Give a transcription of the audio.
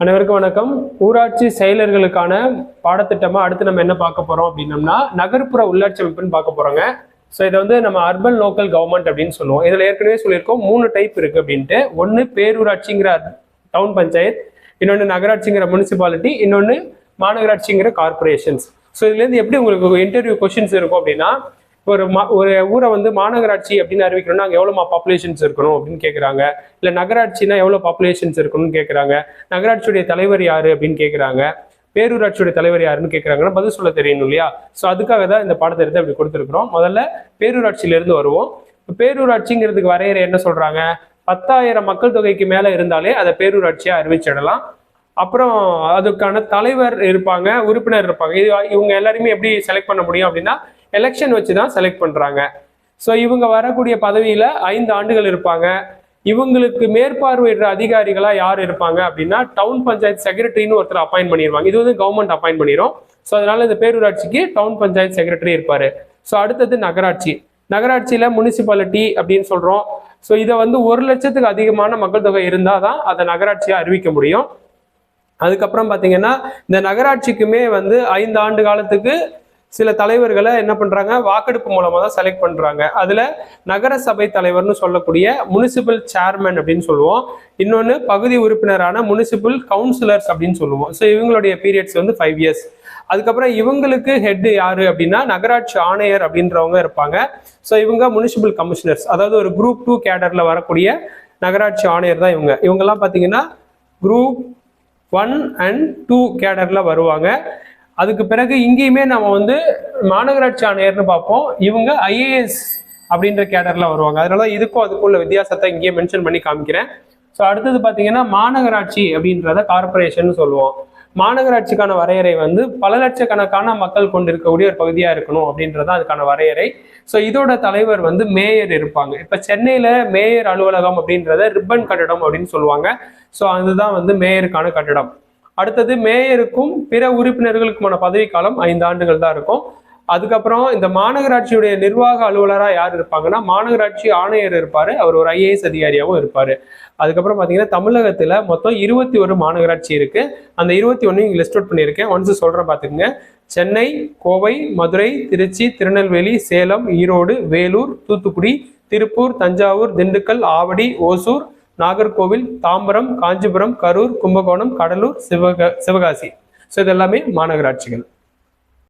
அனைவருக்கும் வணக்கம். ஊராட்சி செயலர்களுக்கான பாடத்திட்டமா அடுத்து நம்ம என்ன பார்க்க போறோம் அப்படின்னம்னா நகர்ப்புற உள்ளாட்சி அமைப்புன்னு பார்க்க போறோங்க. ஸோ இதை வந்து நம்ம அர்பன் லோக்கல் கவர்மெண்ட் அப்படின்னு சொல்லுவோம். இதில் ஏற்கனவே சொல்லியிருக்கோம் 3 டைப் இருக்கு அப்படின்ட்டு. ஒன்று பேரூராட்சிங்கிற டவுன் பஞ்சாயத்து, இன்னொன்று நகராட்சிங்கிற முனிசிபாலிட்டி, இன்னொன்று மாநகராட்சிங்கிற கார்பரேஷன்ஸ். ஸோ இதுலேருந்து எப்படி உங்களுக்கு இன்டர்வியூ கொஸ்டின்ஸ் இருக்கும் அப்படின்னா, ஒரு ஊரை வந்து மாநகராட்சி அப்படின்னு அறிவிக்கணும்னா அங்கே எவ்வளோ பாப்புலேஷன்ஸ் இருக்கணும் அப்படின்னு கேட்குறாங்க. இல்லை நகராட்சினா எவ்வளோ பாப்புலேஷன்ஸ் இருக்கணும்னு கேட்குறாங்க. நகராட்சியுடைய தலைவர் யாரு அப்படின்னு கேட்குறாங்க. பேரூராட்சியுடைய தலைவர் யாருன்னு கேட்குறாங்கன்னா பதில் சொல்ல தெரியணும் இல்லையா? ஸோ அதுக்காக தான் இந்த பாடத்தை எடுத்து அப்படி கொடுத்துருக்குறோம். முதல்ல பேரூராட்சியிலேருந்து வருவோம். பேரூராட்சிங்கிறதுக்கு வரையறை என்ன சொல்றாங்க? 10,000 மக்கள் தொகைக்கு மேலே இருந்தாலே அதை பேரூராட்சியாக அறிவிச்சிடலாம். அப்புறம் அதுக்கான தலைவர் இருப்பாங்க, உறுப்பினர் இருப்பாங்க. இவங்க எல்லாருமே எப்படி செலக்ட் பண்ண முடியும் அப்படின்னா எலெக்ஷன் வச்சு தான் செலக்ட் பண்றாங்க. ஸோ இவங்க வரக்கூடிய பதவியில 5 ஆண்டுகள் இருப்பாங்க. இவங்களுக்கு மேற்பார்வையிடுற அதிகாரிகளா யார் இருப்பாங்க அப்படின்னா டவுன் பஞ்சாயத்து செக்ரட்டரின்னு ஒருத்தர் அப்பாயின்ட் பண்ணிடுவாங்க. இது வந்து கவர்மெண்ட் அப்பாயின்ட் பண்ணிடும். ஸோ அதனால இந்த பேரூராட்சிக்கு டவுன் பஞ்சாயத்து செக்ரட்டரி இருப்பாரு. ஸோ அடுத்தது நகராட்சி. நகராட்சியில முனிசிபாலிட்டி அப்படின்னு சொல்றோம். ஸோ இதை வந்து 1 லட்சத்துக்கு அதிகமான மக்கள் தொகை இருந்தால் தான் அதை நகராட்சியா அறிவிக்க முடியும். அதுக்கப்புறம் பார்த்தீங்கன்னா இந்த நகராட்சிக்குமே வந்து 5 ஆண்டு காலத்துக்கு சில தலைவர்களை என்ன பண்றாங்க, வாக்கெடுப்பு மூலமா தான் செலக்ட் பண்றாங்க. அதுல நகர சபை தலைவர்னு சொல்லக்கூடிய முனிசிபல் சேர்மன் அப்படின்னு சொல்லுவோம். இன்னொன்னு பகுதி உறுப்பினரான முனிசிபல் கவுன்சிலர்ஸ் அப்படின்னு சொல்லுவோம். ஸோ இவங்களுடைய பீரியட்ஸ் வந்து 5 இயர்ஸ். அதுக்கப்புறம் இவங்களுக்கு ஹெட் யாரு அப்படின்னா நகராட்சி ஆணையர் அப்படின்றவங்க இருப்பாங்க. ஸோ இவங்க முனிசிபல் கமிஷனர்ஸ், அதாவது ஒரு குரூப் 2 கேடர்ல வரக்கூடிய நகராட்சி ஆணையர் தான் இவங்க. இவங்கெல்லாம் பார்த்தீங்கன்னா குரூப் 1 and 2 கேடர்ல வருவாங்க. அதுக்கு பிறகு இங்கேயுமே நம்ம வந்து மாநகராட்சி ஆணையர்னு பார்ப்போம். இவங்க IAS அப்படின்ற கேடர்ல வருவாங்க. அதனால இதுக்கும் அதுக்குள்ள வித்தியாசத்தை இங்கேயே மென்ஷன் பண்ணி காமிக்கிறேன். ஸோ அடுத்தது பார்த்தீங்கன்னா மாநகராட்சி அப்படின்றத கார்பரேஷன் சொல்லுவோம். மாநகராட்சிக்கான வரையறை வந்து பல லட்சக்கணக்கான மக்கள் கொண்டிருக்கக்கூடிய ஒரு பகுதியா இருக்கணும் அப்படின்றதான் அதுக்கான வரையறை. ஸோ இதோட தலைவர் வந்து மேயர் இருப்பாங்க. இப்ப சென்னையில மேயர் அலுவலகம் அப்படின்றத ரிப்பன் கட்டடம் அப்படின்னு சொல்லுவாங்க. ஸோ அதுதான் வந்து மேயருக்கான கட்டடம். அடுத்தது மேயருக்கும் பிற உறுப்பினர்களுக்குமான பதவிக்காலம் 5 ஆண்டுகள் தான் இருக்கும். அதுக்கப்புறம் இந்த மாநகராட்சியுடைய நிர்வாக அலுவலராக யார் இருப்பாங்கன்னா மாநகராட்சி ஆணையர் இருப்பாரு. அவர் ஒரு IAS அதிகாரியாகவும் இருப்பாரு. அதுக்கப்புறம் பார்த்தீங்கன்னா தமிழகத்துல மொத்தம் 21 மாநகராட்சி இருக்கு. அந்த 21 இங்க லிஸ்ட் அவுட் பண்ணியிருக்கேன். ஒன்ஸ் சொல்றேன் பார்த்துக்குங்க. சென்னை, கோவை, மதுரை, திருச்சி, திருநெல்வேலி, சேலம், ஈரோடு, வேலூர், தூத்துக்குடி, திருப்பூர், தஞ்சாவூர், திண்டுக்கல், ஆவடி, ஓசூர், நாகர்கோவில், தாம்பரம், காஞ்சிபுரம், கரூர், கும்பகோணம், கடலூர், சிவகாசி. ஸோ இது எல்லாமே மாநகராட்சிகள்.